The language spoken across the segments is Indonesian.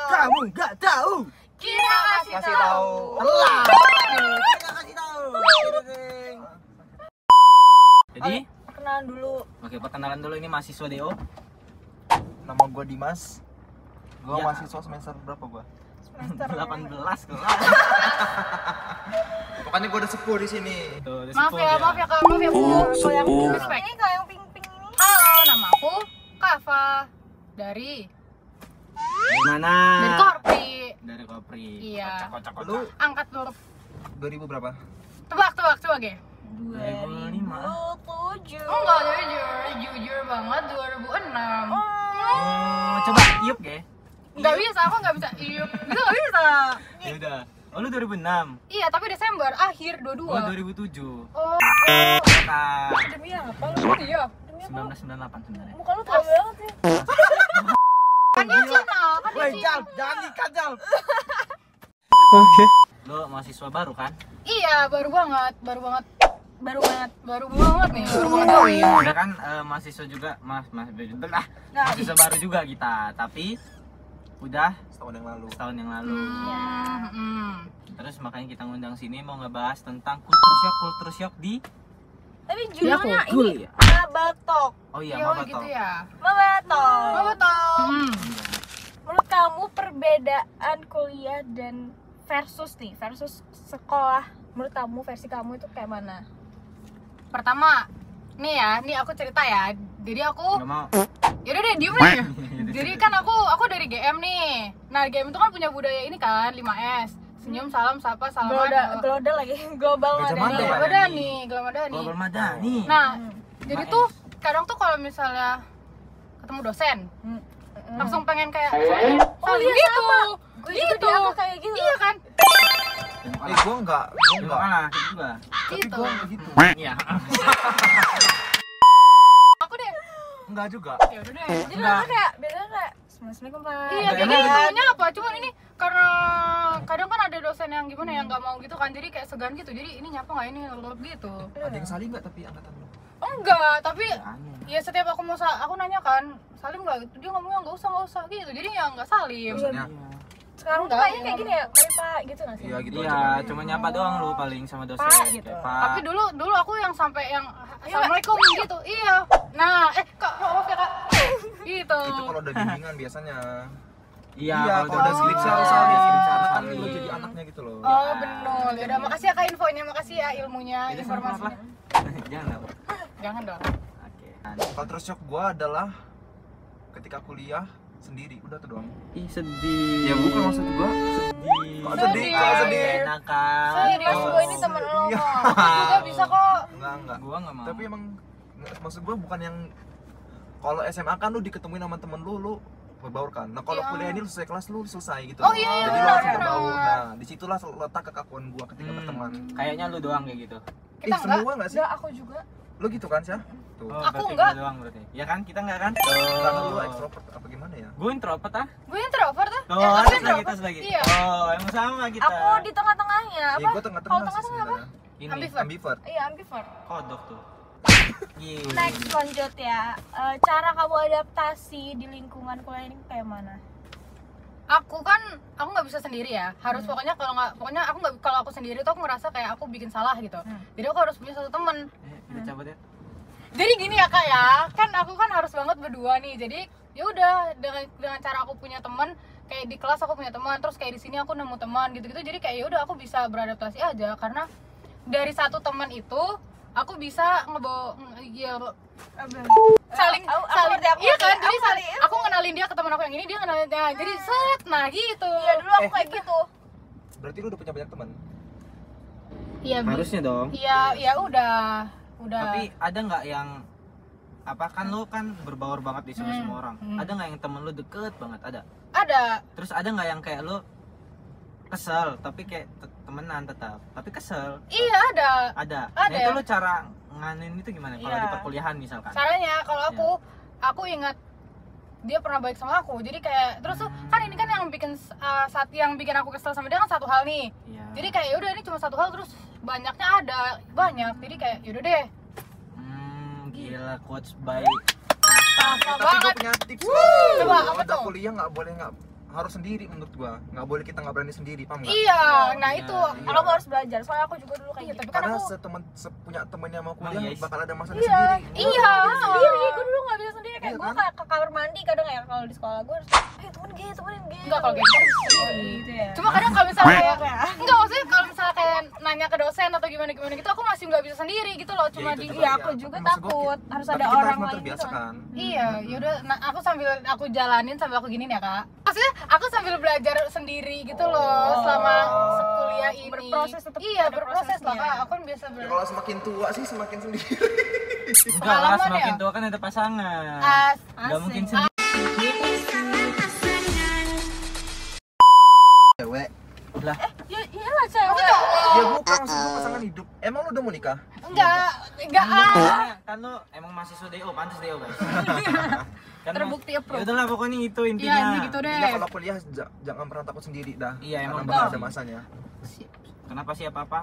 Kamu nggak tahu, kita kasih tahu. Telah. Kita kasih tahu. Jadi, Perkenalan dulu. oke, perkenalan dulu, ini mahasiswa Deo. Nama gue Dimas. Gue Ya. mahasiswa semester berapa gue? Semester 18 kelas. Pokoknya gue udah sepuh di sini. Tuh, udah Maaf sepuluh ya, dia. maaf ya kak, maaf ya bu. Kalau yang respect. Ini kalau yang pink-pink ini. Halo, nama aku Kava dari Dari mana? Korpri. Dari Kopri. Iya. Kocak. Lu Angkat dulu. 2000 berapa? Tebak, coba ge. 2005. 2007. Enggak, jujur banget 2006. Oh, coba iup ya. Nggak bisa, aku nggak bisa. Iya, itu nggak bisa. Ya udah. Oh, lu 2006. Iya, tapi Desember akhir 22. Gua 2007. Oh, Nah, demi apa lu? Iya. 1998 sebenarnya. Muka lu tua banget ya. Kan dia Cina, kan dia Woi, Cina. Jal, jangan dikat, Jal. Lu mahasiswa baru kan? Iya, baru banget nih, baru banget. Udah kan mahasiswa juga, mahasiswa baru juga kita, tapi udah Setahun yang lalu. setahun yang lalu. Terus makanya kita ngundang sini mau ngebahas tentang culture shock di Tapi judulnya Cool ini ya? Mabatok. Oh iya, Iya, Mabatok. gitu ya. Mabatok. Apa betul? Menurut kamu perbedaan kuliah dan versus sekolah, menurut kamu versi kamu itu kayak mana? Pertama, nih aku cerita ya. Jadi aku Nggak mau. yaudah deh, diem nih. Jadi kan aku dari GM nih. Nah, GM itu kan punya budaya ini kan, 5S. Senyum, salam, sapa, salaman. Global lagi, global Gajah Madani. Mada. Global Madani. Global Madani. Nah, jadi 5S. tuh kadang tuh kalau misalnya ketemu dosen, langsung pengen kayak saling iya, gitu. Gue juga dianggap kayak gitu. Iya kan? Gue enggak. Gimana? Kita juga. Tapi Gitu. gue enggak gitu. Iya. Aku deh. Enggak juga. Ya udah deh. Jadi biasanya kayak Assalamualaikum Pak. Iya, Enggak, jadi emang intinya apa? Cuman ini karena kadang kan ada dosen yang gimana yang nggak mau gitu kan, jadi kayak segan gitu. Jadi ini nyapa nggak ini gitu. Ada yang saling enggak tapi angkatan lu? Enggak, tapi Aneh. ya setiap aku mau aku nanya kan, salim nggak gitu. Dia ngomongnya nggak usah gitu. Jadi ya nggak salim. Maksudnya? Sekarang tuh Enggak, kayaknya kayak gini ya, mari Pak gitu nggak sih? Iya gitu Iya, aja. cuma nyapa doang lu paling sama dosen. Pak, gitu. Kayak, Pak. Tapi dulu aku yang sampai yang assalamualaikum gitu. Iya. Nah, kak maaf ya kak. Gitu. Itu kalau udah bimbingan biasanya. Iya, Kalau udah skripsi harus saling. Kan lu jadi anaknya gitu loh. Oh benar. Ya udah, makasih ya kak infonya, makasih ya ilmunya, Jadi informasinya. Jangan dong. Jangan dong. Oke. Culture shock gue adalah ketika kuliah sendiri, udah tuh doang. Ih, sedih. Ya bukan maksud gue. sedih. Kok sedih? Kok sedih? Enak kan? Serius, Oh. gue ini temen lo Iya. kok. Aku juga bisa kok. Enggak. Gua nggak mau. Tapi emang maksud gue bukan yang kalau SMA kan lu diketemuin sama temen lu berbaur kan. Nah kalau Iya. kuliah ini lu selesai kelas lu selesai gitu. Oh, loh. iya, Jadi lu benar, langsung berbaur. benar. Nah disitulah letak kekakuan gue ketika berteman. Kayaknya lu doang kayak gitu. Kita Semua nggak sih? Enggak, aku juga. Lu gitu kan sih? Tuh. Oh, Aku berarti enggak. gua doang berarti. Ya kan? Kita enggak kan? Karena lu ekstrovert apa gimana ya? Gue introvert ah. Gue introvert tuh. Oh, aku terus lagi, introvert. terus lagi. Iya. Oh, emang sama kita. Aku di tengah-tengahnya. Iya Apa? gue tengah-tengah Kalau sih tengah-tengah apa? sebenarnya. Ini Ambivert. Ambivert. Iya, ambivert. kodok tuh. Gila. Next, lanjut ya. Cara kamu adaptasi di lingkungan kuliah ini kayak mana? Aku nggak bisa sendiri ya. Harus pokoknya kalau aku sendiri tuh aku ngerasa kayak aku bikin salah gitu. Jadi aku harus punya satu temen. Kita cabut ya. Jadi gini ya kak ya, kan aku kan harus banget berdua nih. Jadi ya udah dengan cara aku punya teman, kayak di kelas aku punya teman, terus kayak di sini aku nemu teman gitu-gitu. Jadi kayak ya udah aku bisa beradaptasi aja karena dari satu teman itu aku bisa saling iya kan, jadi saling aku kenalin dia ke teman aku yang ini, dia kenalin dia, jadi set, nah gitu. Iya, dulu aku kayak gitu. Berarti lu udah punya banyak teman? Iya Harusnya dong. iya ya udah Tapi ada nggak yang apa kan lu kan berbaur banget di semua orang. Ada nggak yang temen lu deket banget? ada. Terus ada nggak yang kayak lu kesel tapi kayak temenan tetap tapi kesel? Iya ada. Ada. Ada. Nah, itu lu cara nganin itu gimana kalau Iya. di perkuliahan misalkan? Caranya kalau aku ingat dia pernah baik sama aku, jadi kayak terus tuh kan ini kan yang bikin yang bikin aku kesel sama dia kan satu hal nih. Iya. Jadi kayak yaudah ini cuma satu hal, terus banyaknya ada banyak, jadi kayak yaudah deh. Gila, quotes by Parah Tapi gue banget. punya tips. Coba, Kalau apa udah tuh? kuliah nggak harus sendiri menurut gua. Nggak boleh kita nggak berani sendiri, paham nggak? Iya, nah Iya. itu. Iya. Kamu harus belajar, soalnya aku juga dulu kayak Iya, gitu. tapi kan Karena aku punya temennya mau kuliah iya sih. bakal ada masanya Iya. sendiri. Iya. Sendiri, gue dulu gak bisa sendiri. Kayak Iya gue kan? kayak ke kamar mandi kadang ya, kalau di sekolah gue harus temenin G Enggak, kalau kayak gitu harus sendiri. gitu ya. Cuma kadang kalau misalnya kayak Kayak, enggak, maksudnya kalau misalnya kayak nanya ke dosen atau gimana gitu aku masih nggak bisa sendiri gitu loh, cuma Ya, itu di juga. iya aku juga Maksud gua, takut harus Tapi ada kita orang harus lain terbiasa gitu. kan. Iya, yaudah, nah aku sambil aku jalanin sambil aku giniin ya kak. Maksudnya aku sambil belajar sendiri gitu loh selama sekuliah ini. Berproses, tetap iya ada berproses lah prosesnya. kak. Aku kan biasa Ya, belajar. kalau semakin tua sih semakin sendiri. enggak lah, Pengalaman semakin ya? tua kan ada pasangan. Enggak Asik. mungkin sendiri. Cewek. Lah, Ya iyalah cewek. Ya bukan maksud gua pasangan hidup. Emang lu udah mau nikah? Enggak kan lo emang mahasiswa DO, pantas DO guys. Kan terbukti ya approve. udahlah pokoknya itu Iya, intinya. ini gitu deh. Iya, kalau kuliah jangan pernah takut sendiri dah. Iya, emang Karena bakal benar. ada masanya. Kenapa sih apa-apa?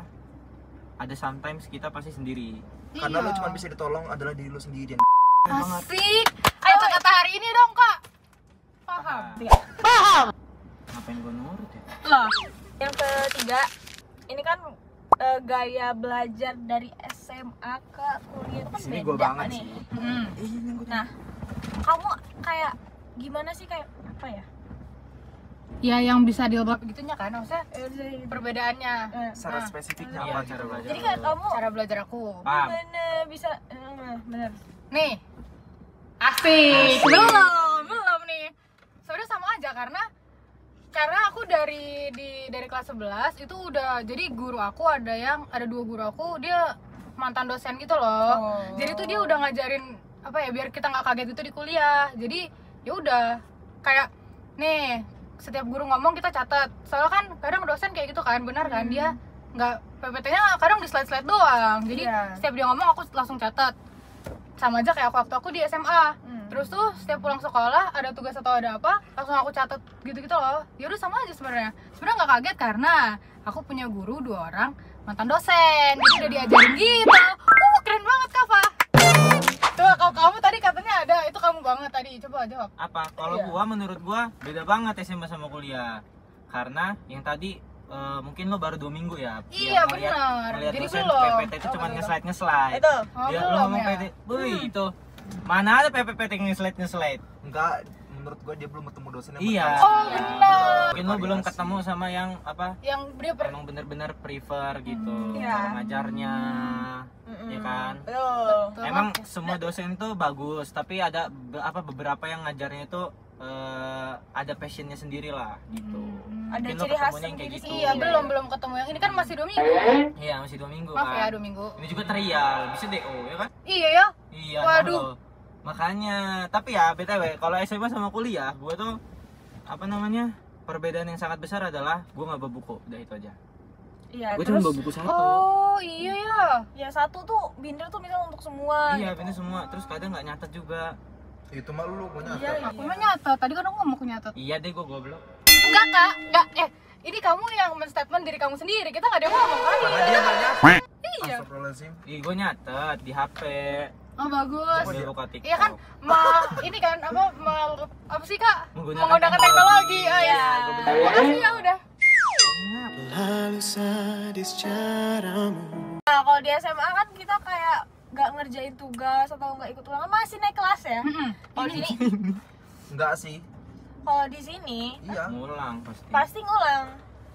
Ada sometimes kita pasti sendiri. Karena lu Iya. cuma bisa ditolong adalah diri lu sendiri. Asik. Ayo kata hari ini dong kak. Paham. Ngapain gue nurut ya? Lah. Yang ketiga, ini kan gaya belajar dari SMA ke kuliah itu kan Sini beda gua banget nih. sih. Nah, kamu kayak gimana sih, kayak apa ya? Ya yang bisa diubah begitunya kan, maksudnya Eh, perbedaannya. Secara Nah, spesifiknya Iya, apa cara belajar. Jadi kayak kamu cara belajar aku. Paham. gimana bisa bener. Nih. Asik. Belum nih. Sebenarnya sama aja karena aku dari kelas 11 itu udah, jadi guru aku ada dua guru aku, dia mantan dosen gitu loh. Oh. Jadi tuh dia udah ngajarin apa ya, biar kita nggak kaget gitu di kuliah. Jadi ya udah kayak nih, setiap guru ngomong kita catat. Soalnya kan kadang dosen kayak gitu kan, benar kan, dia nggak PPT-nya kadang di slide-slide doang. Jadi Iya. setiap dia ngomong aku langsung catat. Sama aja kayak waktu aku di SMA. Terus tuh setiap pulang sekolah ada tugas atau ada apa, langsung aku catat gitu-gitu loh. Ya udah sama aja sebenarnya. Sebenarnya nggak kaget karena aku punya guru 2 orang mantan dosen. Jadi udah diajarin gitu. Keren banget Kava. Coba kalau kamu tadi katanya ada, itu kamu banget tadi. Coba jawab. Apa? Kalau Iya. gua menurut gua beda banget SMA sama kuliah. Karena yang tadi mungkin lo baru 2 minggu ya. Iya, Yang ngeliat- benar. ngeliat Jadi dosen belum. PPT itu cuma nge-slide. Itu Oh, Ya, lo belum ngomong ya? PPT. Wih, itu mana ada PPT nge-slide. Enggak, menurut gua dia belum ketemu dosen yang Iya. bertanggung Oh, jawab. benar. Mungkin lo belum ketemu sama yang apa? Yang dia Emang bener-bener prefer gitu Iya. cara ngajarnya, ya kan? betul. Betul. Emang semua dosen tuh bagus, tapi ada beberapa yang ngajarnya itu ada passionnya sendiri lah gitu. Ada Mungkin lo ciri khas ketemunya yang kayak sendiri gitu. sih. Iya, belum ketemu yang ini kan masih 2 minggu. Iya, masih 2 minggu Maaf kan. ya, 2 minggu. Ini juga trial, bisa DO ya kan? Iya ya. Iya. Waduh. nah lo. Makanya, tapi ya BTW kalau SMA sama kuliah, gua tuh apa namanya? Perbedaan yang sangat besar adalah gua nggak bawa buku, udah itu aja. Iya, Gua cuma terus bawa buku satu. Oh, iya ya. ya satu tuh binder tuh misal untuk semua. Iya, gitu. ini semua. Terus kadang nggak nyatet juga. Itu mah lu punya. Iya, Aku mah nyatet. Tadi kan aku ngomong aku nyatet. Iya deh, gua goblok. Enggak, Kak. Enggak. Ini kamu yang men-statement diri kamu sendiri. Kita enggak ada yang ngomong kan? Karena dia banyak. Iya. Astagfirullahaladzim. Ih, gua nyatet di HP. Oh, bagus. Gua buka TikTok. Iya kan, ini kan apa sih Kak? Menggunakan teknologi. Oh Iya. iya. Makasih ya udah. Lalu sadis caramu. Nah, kalau di SMA kan kita kayak nggak ngerjain tugas atau nggak ikut ulangan, masih naik kelas ya. Kalau di sini, Enggak sih. kalau di sini Iya. Ngulang pasti. pasti ngulang.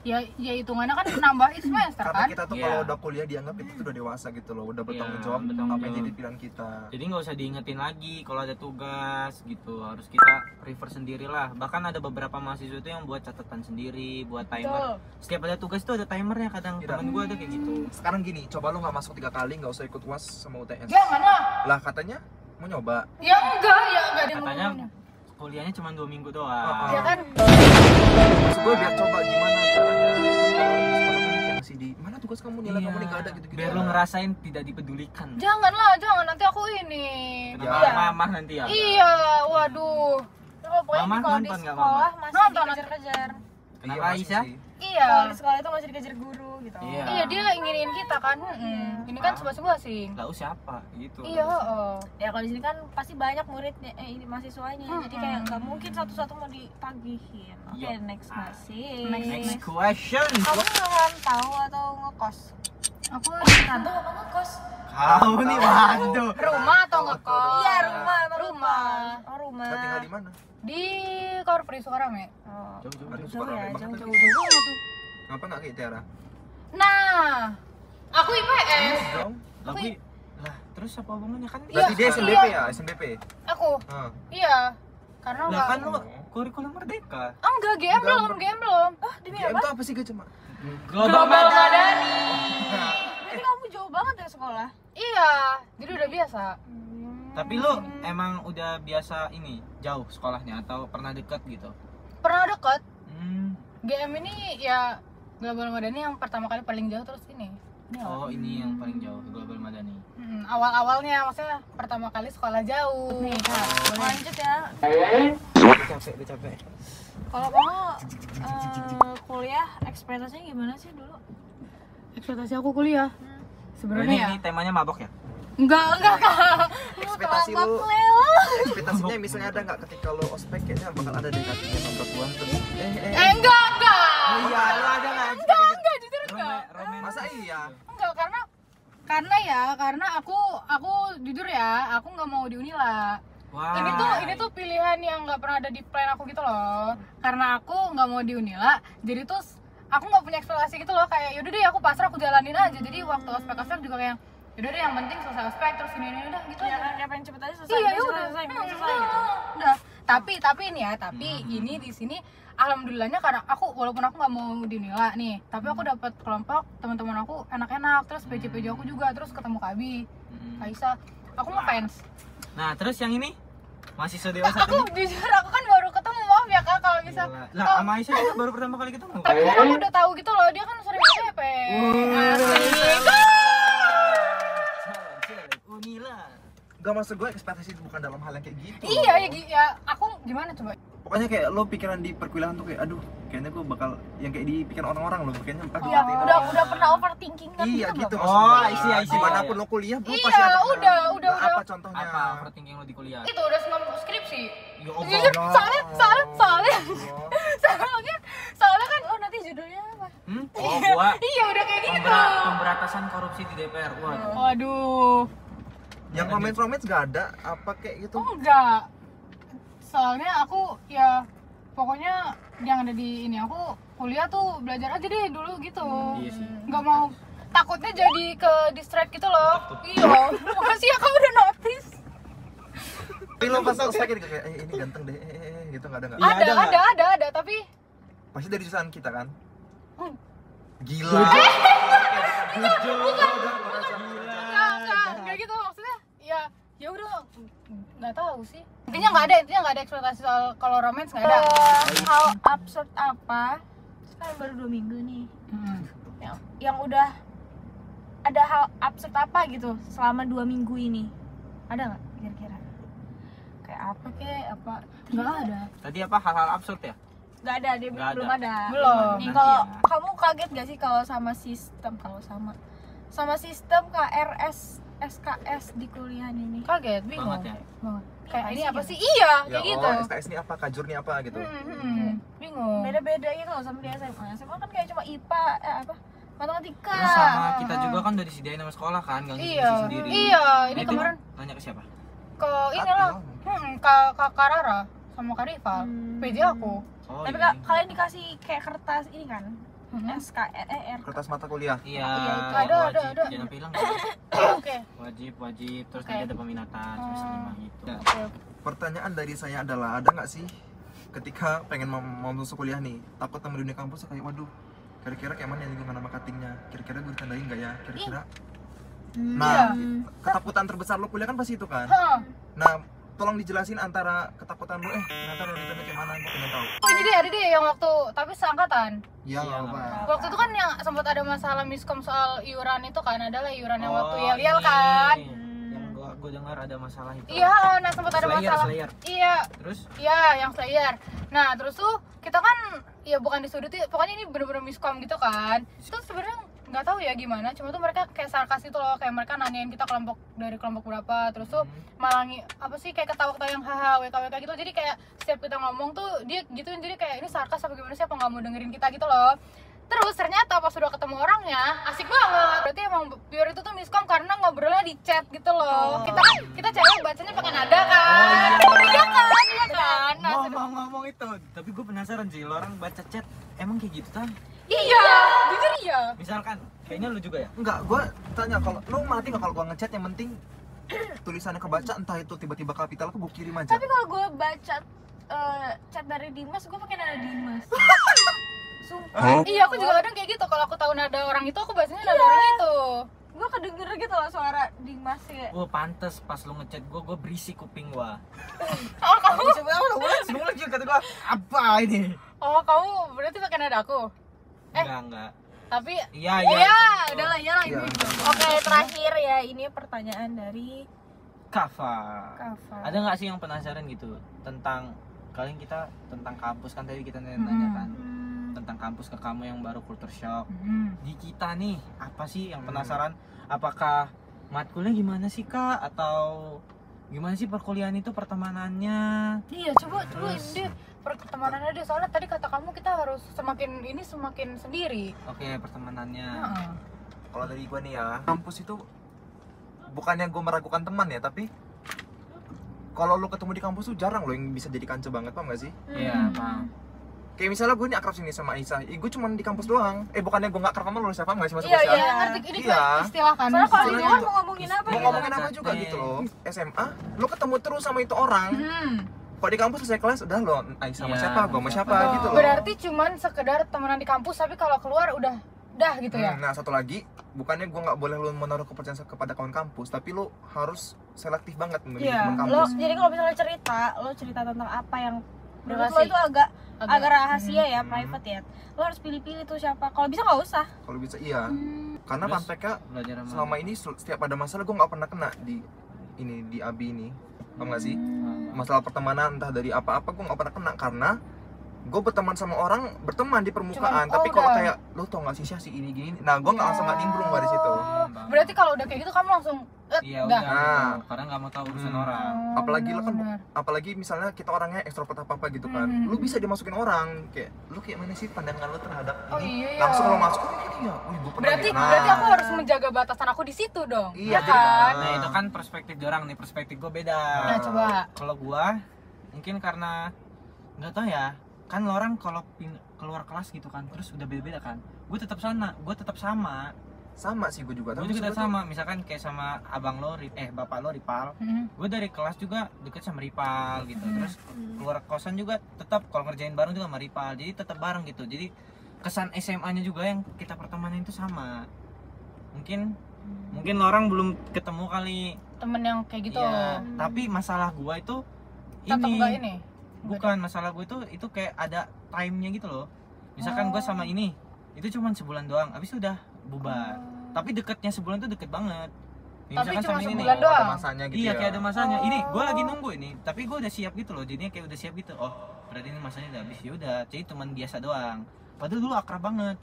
Ya hitungannya kan nambah semester Karena kan? kita tuh Iya. kalau udah kuliah dianggap itu tuh udah dewasa gitu loh, udah bertanggung Iya, jawab bertanggung apa yang jawab. jadi pilihan kita. Jadi nggak usah diingetin lagi kalau ada tugas gitu, harus kita refer sendirilah. Bahkan ada beberapa mahasiswa itu yang buat catatan sendiri, buat timer. Setiap ada tugas itu ada timernya, kadang Tidak. temen gue ada kayak gitu. Sekarang gini, coba lu nggak masuk 3 kali, nggak usah ikut UAS sama UTS. Jangan lah. Lah katanya mau nyoba. Ya enggak dia Katanya ngomongnya. kuliahnya cuma 2 minggu Oh, doang. Ya kan? Maksud gue biar coba gimana caranya. Kalau di sekolah kan kayak masih di mana tuh bagus kamu, nilai kamu nih nggak ada gitu-gitu. Biar lu ngerasain tidak dipedulikan. Janganlah, jangan nanti aku ini. Kenapa mamah nanti ya? Iya, waduh. Pokoknya Mama kalau di nonton nggak, sekolah masih Nonton, dikejar-kejar. Kenapa Iya, Aisyah? masuk sih. Iya. Kalau di sekolah itu masih dikejar guru gitu. Iya. Iya, dia inginin kita kan. Ini kan sebas-basin. Lalu siapa? Gitu. Iya, heeh. Ya kalau di sini kan pasti banyak muridnya, ini mahasiswanya. Jadi kayak nggak mungkin satu-satu mau ditagihin. Oke, Iya. next masih. Next question. Kamu ngerantau atau ngekos? Aku Ngerantau apa ngekos? Kau nih waduh. rumah atau ngekos? Iya, rumah emang Rumah. Oh, rumah. Kita tinggal di mana? Di Korpri Sukarame. Oh, Jauh-jauh. Aduh, jauh suka ya, rame banget. jauh-jauh tuh. Ngapa nggak kayak Tiara? Nah, aku IPS. Dong. Lagi lah, terus apa hubungannya kan? Berarti dia SNBP ya, SNBP. Aku. Heeh. Iya. Karena Lah enggak. kan lu kurikulum merdeka. Enggak, GM belum, GM belum. Oh, demi GM apa? itu apa sih gak cuma? Global Madani. Berarti kamu jauh banget ya sekolah? Iya, jadi udah biasa. Tapi lu emang udah biasa ini jauh sekolahnya atau pernah dekat gitu? Pernah deket. Hmm. GM ini ya Global Madani yang pertama kali paling jauh, terus ini. Oh, ini yang paling jauh Global Madani. Awal-awalnya maksudnya pertama kali sekolah jauh. Nih, Kak, lanjut ya. Udah capek. Kalau kamu kuliah ekspektasinya gimana sih dulu? Ekspektasi aku kuliah. Sebenarnya ya. Ini temanya mabok ya? Enggak, Kak. Ekspektasi lu, ekspektasinya misalnya ada nggak ketika lu ospek kayaknya bakal ada di kakinya 16-an terus Enggak. Oh iya, lu ada nggak? Enggak, jujur enggak. masa iya? Enggak, karena aku jujur ya, aku nggak mau di Unila. Wah. Ini tuh pilihan yang nggak pernah ada di plan aku gitu loh. Karena aku nggak mau di Unila, jadi tuh aku nggak punya ekspektasi gitu loh, kayak yaudah deh aku pasrah, aku jalanin aja. Jadi waktu ospek juga kayak yaudah deh yang penting selesai ospek terus ini udah gitu Ya aja. kan, kayak pengen cepet aja selesai. Iya, besok udah selesai gitu. udah. Tapi ini ya, ini di sini alhamdulillahnya karena walaupun aku nggak mau di Unila nih, tapi aku dapat kelompok teman-teman aku enak-enak, terus PJ aku juga, terus ketemu Kabi, Kaisa, aku ngefans. Nah, terus yang ini mahasiswa dewasa Aku jujur aku kan baru ketemu, maaf ya Kak kalau bisa. Lah, sama Aisyah kita baru pertama kali ketemu. Tapi kan aku udah tahu gitu loh, dia kan sering PP. Unila. Gak, maksud gue ekspektasi itu bukan dalam hal yang kayak gitu. Iya ya, aku gimana coba? Pokoknya kayak lo pikiran di perkuliahan tuh kayak aduh, kayaknya gue bakal yang kayak di pikiran orang-orang lo, kayaknya aduh, Iya, nanti udah pernah overthinking kan Iya gitu Oh, maksudnya. I see. Dimanapun lo kuliah, lo Iya, pasti ada udah. Apa contohnya? Apa overthinking lo di kuliah? Itu udah semua skripsi. Ya Jujur, soalnya kan nanti judulnya apa? Oh, gua iya udah kayak gitu. pemberantasan korupsi di DPR. Waduh. Waduh. Yang romance gak ada apa kayak gitu? Enggak. Soalnya aku ya pokoknya yang ada di ini, aku kuliah tuh belajar aja deh dulu gitu. Iya sih. Nggak mau, takutnya jadi ke distract gitu loh. Iya. Makasih ya kamu udah notice. Tapi lo pas ospek kayak ini ganteng deh, gitu nggak ada nggak? Iya, Ada, tapi Pasti dari jurusan kita kan? Hmm. Gila. enggak gitu maksudnya. Ya udah nggak tahu sih. Intinya nggak ada ekspektasi soal kalau romance nggak ada. Hal absurd apa? Sekarang baru 2 minggu nih. Yang udah ada hal absurd apa gitu selama 2 minggu ini? Ada nggak kira-kira? Kayak apa apa? Nggak ada. Tadi apa hal-hal absurd ya? Nggak ada, dia Nggak belum ada. ada. Belum. Nih, Nanti kalau ya. kamu kaget gak sih kalau sama sistem KRS SKS di kuliahan ini? Kaget, bingung. Banget ya? Banget. Kayak ini Pasti apa ya? sih? Iya, Ya, kayak gitu. SKS ini apa, kajur ini apa gitu. Bingung. Beda-beda gitu loh sama di SMA. SMA kan kayak cuma IPA, matematika. Terus sama kita juga kan udah disediain sama sekolah kan, nggak ngisi Iya. sendiri. Iya, ini Nah, itu kemarin tanya ke siapa? ke inilah. Kak Rara sama Kak Rival. PJ aku. Oh, Tapi iya. kalian dikasih kayak kertas ini kan? SKR. Kertas mata kuliah. Iya, itu ada. wajib. Jangan bilang Oke. wajib. Terus Oke. nanti ada peminatan semester 5 gitu. Pertanyaan dari saya adalah, ada nggak sih ketika pengen mau masuk kuliah nih, takut sama dunia kampus kayak waduh, kira-kira kayak mana ya lingkungan sama cuttingnya, kira-kira gue ditandain nggak ya, kira-kira. Nah, ketakutan terbesar lo kuliah kan pasti itu kan. Hah. Nah, tolong dijelasin antara ketakutan lu ternyata realitanya kayak mana, gue pengen tahu. Oh ini deh, ada deh yang waktu tapi seangkatan. Iya, Iya, nggak apa. Waktu itu kan yang sempat ada masalah miskom soal iuran itu kan, adalah iuran yang waktu Oh, yel-yel ini. kan. Yang gua dengar ada masalah itu. Iya, nah sempat ada masalah. Slayer. Iya, Terus iya yang Slayer. Nah terus tuh kita kan ya bukan disuduti, pokoknya ini bener-bener miskom gitu kan. Itu sebenarnya nggak tahu ya gimana, cuma tuh mereka kayak sarkas itu loh, kayak mereka nanyain kita kelompok dari kelompok berapa, terus tuh malah apa sih kayak ketawa-ketawa yang haha WKWK gitu. Jadi kayak setiap kita ngomong tuh dia gituin, jadi kayak ini sarkas apa gimana sih, apa nggak mau dengerin kita gitu loh. Terus ternyata pas sudah ketemu orangnya asik banget. Berarti emang pure itu tuh miskom karena ngobrolnya di chat gitu loh. Kita cewek bacanya pakai nada kan. Iya kan. Nah, ngomong itu, tapi gue penasaran sih, lo orang baca chat emang kayak gitu kan? iya, jujur iya. Misalkan, kayaknya lu juga ya? Enggak, gue tanya kalau lu mati nggak kalau gue ngechat, yang penting tulisannya kebaca, entah itu tiba-tiba kapital apa gue kirim aja. Tapi kalau gue baca chat dari Dimas, gue pakai nada Dimas. Sumpah. Iya, aku juga kadang kayak gitu. Kalau aku tahu nada orang itu, aku bacanya nada orang itu. Gue kedenger gitu loh suara Dimas ya. Oh pantes pas lu ngechat gue berisik kuping gua. Oh, kamu Semua lagi kata gua apa ini? Oh, kamu berarti pakai nada aku. Enggak. Tapi Iya. iya, udah lah ya lah ini. Oke, terakhir ya, ini pertanyaan dari Kava. Kava. Ada nggak sih yang penasaran gitu tentang kalian, kita tentang kampus kan tadi kita nanya kan tentang kampus ke kamu yang baru culture shock. Di kita nih apa sih yang penasaran? Apakah matkulnya gimana sih Kak, atau gimana sih perkuliahan itu pertemanannya? Iya, coba ini deh pertemanannya deh. Soalnya tadi kata kamu kita harus semakin sendiri. Oke, pertemanannya. Kalau dari gue nih ya, kampus itu bukannya gue meragukan teman ya, tapi kalau lu ketemu di kampus tuh jarang lo yang bisa jadi kanca banget, paham gak sih? Iya, paham. Kayak misalnya gue nih akrab sini sama Aisyah, gue cuma di kampus doang. Bukannya gue gak akrab sama lu, siapa nggak sih masuk Iya, Aisyah? iya. Ngerti ini Iya. tuh istilah kan. Soalnya kalau di Istilahnya luar itu. mau ngomongin apa Mau gitu. ngomongin apa juga gitu loh. SMA, lu ketemu terus sama itu orang. Kalau di kampus selesai kelas, udah lo Aisyah sama Iya, siapa, gue sama siapa Oh, gitu loh. berarti cuman sekedar temenan di kampus, tapi kalau keluar udah dah gitu ya. Nah satu lagi, bukannya gue nggak boleh lu menaruh kepercayaan kepada kawan kampus, tapi lu harus selektif banget memilih Iya, teman lo kampus. jadi kalau misalnya lo cerita tentang apa yang menurut lo Relasi. itu agak rahasia ya, private ya. Lo harus pilih-pilih tuh siapa. Kalau bisa nggak usah. Kalau bisa iya, karena Terus? fun fact-nya Belajar sama selama ini setiap ada masalah gue nggak pernah kena di abi ini, paham nggak sih? Masalah pertemanan entah dari apa-apa gue nggak pernah kena, karena gue berteman sama orang, berteman di permukaan, Cuman, tapi kalau udah. kayak lo tau nggak sih Syah, si ini gini, nah gue nggak langsung nggak nimbrung dari situ. Berarti kalau udah kayak gitu kamu langsung Iya dah. udah, Nah. karena nggak mau tahu urusan Hmm. orang. Apalagi lo kan, benar. apalagi misalnya kita orangnya ekstrovert apa gitu kan, lu bisa dimasukin orang, kayak lu kayak mana sih pandangan lu terhadap Oh, ini, iya, iya. langsung lo masuk, oh iya, wih gue pernah Berarti nih. Nah, berarti aku harus menjaga batasan aku di situ dong. Iya, ya jadi kan? Nah itu kan perspektif orang nih, perspektif gue beda. Nah, coba. Kalau gua mungkin karena nggak tahu ya, kan lo orang kalau keluar kelas gitu kan, terus udah beda-beda kan. Gue tetap sama. sama sih gue juga, Gue juga tetap sama. Misalkan kayak sama abang lo, bapak lo Ripal. Gue dari kelas juga deket sama Ripal gitu. Terus keluar kosan juga tetap kalau ngerjain bareng juga sama Ripal. Jadi tetap bareng gitu. Jadi kesan SMA-nya juga yang kita pertemanan itu sama. Mungkin orang belum ketemu kali. Temen yang kayak gitu. Iya, tapi masalah gua itu Tetap enggak ini. bukan masalah gua itu kayak ada time-nya gitu loh. Misalkan gua sama ini itu cuma sebulan doang, habis itu udah bubar. Tapi deketnya sebulan tuh deket banget. Ya, Tapi misalkan cuma sama ini nih, sebulan doang. ada masanya gitu iya ya. kayak ada masanya. Ini gua lagi nunggu ini, tapi gua udah siap gitu loh. Jadinya kayak udah siap gitu. Oh, berarti ini masanya udah habis. Ya udah, jadi teman biasa doang. Padahal dulu akrab banget.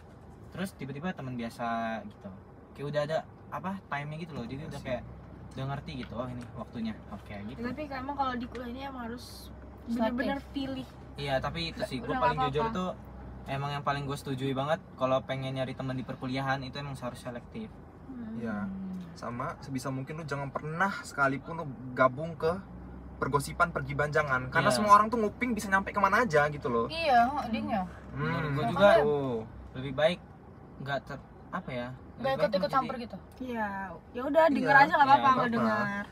Terus tiba-tiba teman biasa gitu. Kayak udah ada apa time-nya gitu loh. Jadi udah kayak udah ngerti gitu. Oh, ini waktunya. Oke, gitu. Tapi emang kalau di kuliah ini emang harus bener-bener pilih. Iya, tapi itu sih gue Udah paling nggak jujur apa-apa. tuh emang yang paling gue setujui banget kalau pengen nyari teman di perkuliahan itu emang harus selektif. Iya, sama sebisa mungkin lu jangan pernah sekalipun lu gabung ke pergosipan pergibanjangan, karena Iya. semua orang tuh nguping bisa nyampe kemana aja gitu loh. Iya, adingnya. Menurut gua makanya. juga Tuh. lebih baik nggak apa ya? Gak ikut-ikut campur gitu. Iya, ya udah denger Iya, aja nggak apa-apa iya, nggak apa-apa. dengar.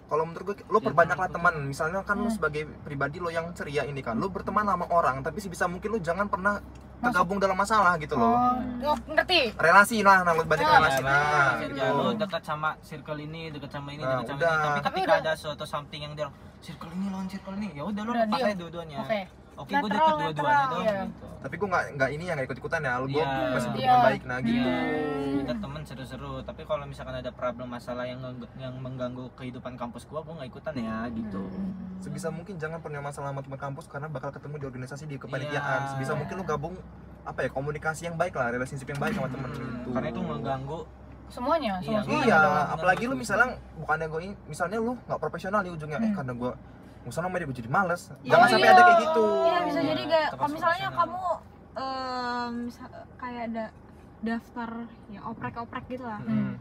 Kalau menurut gue, lo Ya, perbanyaklah teman teman. Misalnya kan lo sebagai pribadi lo yang ceria ini kan, lo berteman sama orang, tapi sebisa mungkin lo jangan pernah tergabung dalam masalah gitu loh. Oh, ngerti. Relasi lah, nah lu banding relasi. Nah, Ya, lu dekat sama circle ini, dekat sama ini, Nah, dekat sama udah. ini. Tapi Tapi ketika udah. ada suatu something yang dia circle ini lawan circle ini, ya udah lu Udah lepas deal. aja dua-duanya. Oke. Oke, gue Netral, deket dua-duanya netral. doang Iya. gitu. tapi gue nggak ini ya, nggak ikut-ikutan ya. Lu gue Iya. masih berteman Iya. baik nah gitu. Kita temen seru-seru, tapi kalau misalkan ada problem masalah yang mengganggu kehidupan kampus gua nggak ikutan ya gitu. Sebisa mungkin jangan punya masalah sama teman kampus karena bakal ketemu di organisasi, di kepanitiaan. Iya. Sebisa mungkin lu gabung apa ya, komunikasi yang baik lah, relationship yang baik sama temen gitu. Karena itu mengganggu. Semuanya, Iya. semuanya. Iya, Bener, apalagi lu bener. misalnya bukannya gue misalnya lu nggak profesional nih ujungnya, karena gue ngusaha sama dia gue jadi males. Iya, Jangan sampai iya. ada kayak gitu. Iya bisa Iya, jadi kayak tetap kalau misalnya profesional. kamu kayak ada daftar ya oprek-oprek gitu lah. Hmm.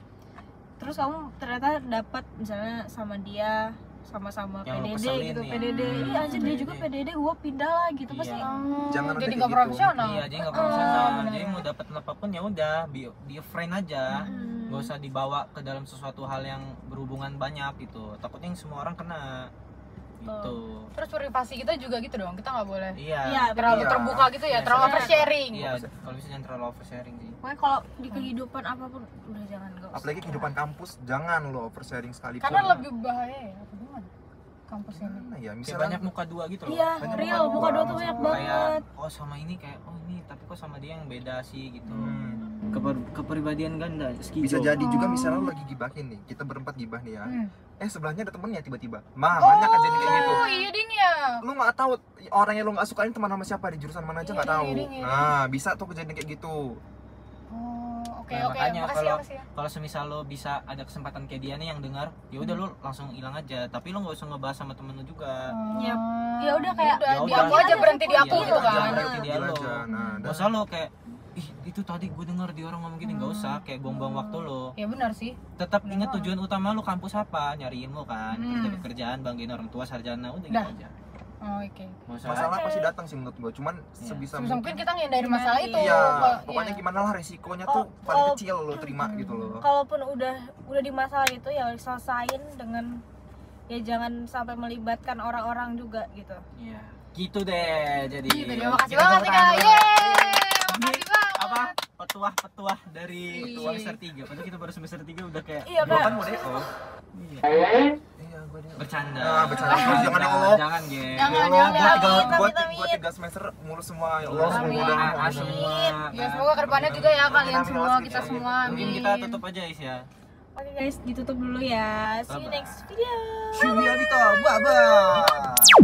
Terus kamu ternyata dapat misalnya sama dia sama-sama Yang lu PDD keselin gitu, nih. PDD. Iya anjir dia juga PDD, gua pindah lah gitu Iya. pasti. Jangan Jadi ada kayak nggak gitu. profesional. Iya, jadi nggak profesional. bener. Jadi mau dapat apapun ya udah, be a friend aja. Hmm. Gak usah dibawa ke dalam sesuatu hal yang berhubungan banyak gitu. Takutnya yang semua orang kena. Gitu. Terus privasi kita juga gitu dong, kita nggak boleh Iya. Iya, terlalu Iya. terbuka gitu ya, Iya, terlalu soalnya- oversharing. Iya, kalau bisa jangan terlalu oversharing sih. Pokoknya kalau di kehidupan apapun udah jangan gak usah. Apalagi kehidupan kampus, jangan lo oversharing sekalipun. Karena lebih bahaya ya, apa gimana? Kampus ini. Nah, ya Kayak misalnya banyak muka dua gitu loh. Iya, Banyak real muka muka dua, dua tuh banyak maksud gua. banget. Kayak oh sama ini kayak oh ini tapi kok sama dia yang beda sih gitu. Kepribadian ganda skizo. bisa jadi juga misalnya lo lagi gibahin nih, kita berempat gibah nih ya. Hmm. Sebelahnya ada temennya tiba-tiba. Banyak kejadian kayak gitu. Oh iya ding ya. Lu nggak tahu orang yang lu nggak sukain teman sama siapa, di jurusan mana aja nggak Iya, tahu. iya, iya. Nah, bisa tuh kejadian kayak gitu. Oh, oke Nah, oke, makanya makasih kalau- makasih ya. Kalau semisal lo bisa ada kesempatan kayak dia nih yang dengar, ya udah lo langsung hilang aja. Tapi lo nggak usah ngebahas sama temen lo juga. Yap. Ya udah kayak Udah, Ya di udah. aku aja berhenti di Iya, aku iya, tuh iya, kan. berhenti di Gila lo. aja. Nah, Gak usah lo kayak ih itu tadi gue dengar dia orang ngomong gini, nggak usah kayak buang-buang waktu lo. Ya benar sih. Tetap ingat tujuan utama lo kampus apa, nyari ilmu kan, Hmm. kita kerjaan, banggain orang tua, sarjana, udah Dah. gitu aja. Oh, oke. Nggak usah. masalah pasti datang sih menurut gua, cuman Iya. sebisa Sebisa mungkin kita ngindarin masalah itu. Iya, Pak. pokoknya Iya. gimana lah resikonya tuh paling kecil lo terima gitu loh. kalaupun udah di masalah itu ya selesain dengan ya jangan sampai melibatkan orang-orang juga gitu. Iya. Gitu deh. Jadi Gitu deh, makasih kita banget tepuk nih tangan Kak. dulu. Yeay, makasih banget. Apa petuah dari Iya. semester 3. Padahal kita baru semester 3 udah kayak Iya Gua Kak. kan mau DO. iya. Iya, gua DO. Bercanda. Bercanda. Jangan ya Allah. Jangan, geng. Jangan, Ya Allah, jangan. gua Amit, gua amit. 3 semester mulus semua ya Allah. Amin. Semoga AA semua. Ya semoga kedepannya juga ya kalian Amin, semua, amin, kita amin. semua. Mungkin Amin. kita tutup aja Is ya. Oke guys, ditutup dulu ya. See you Bye-bye. next video. Syuhia Dito, bye-bye.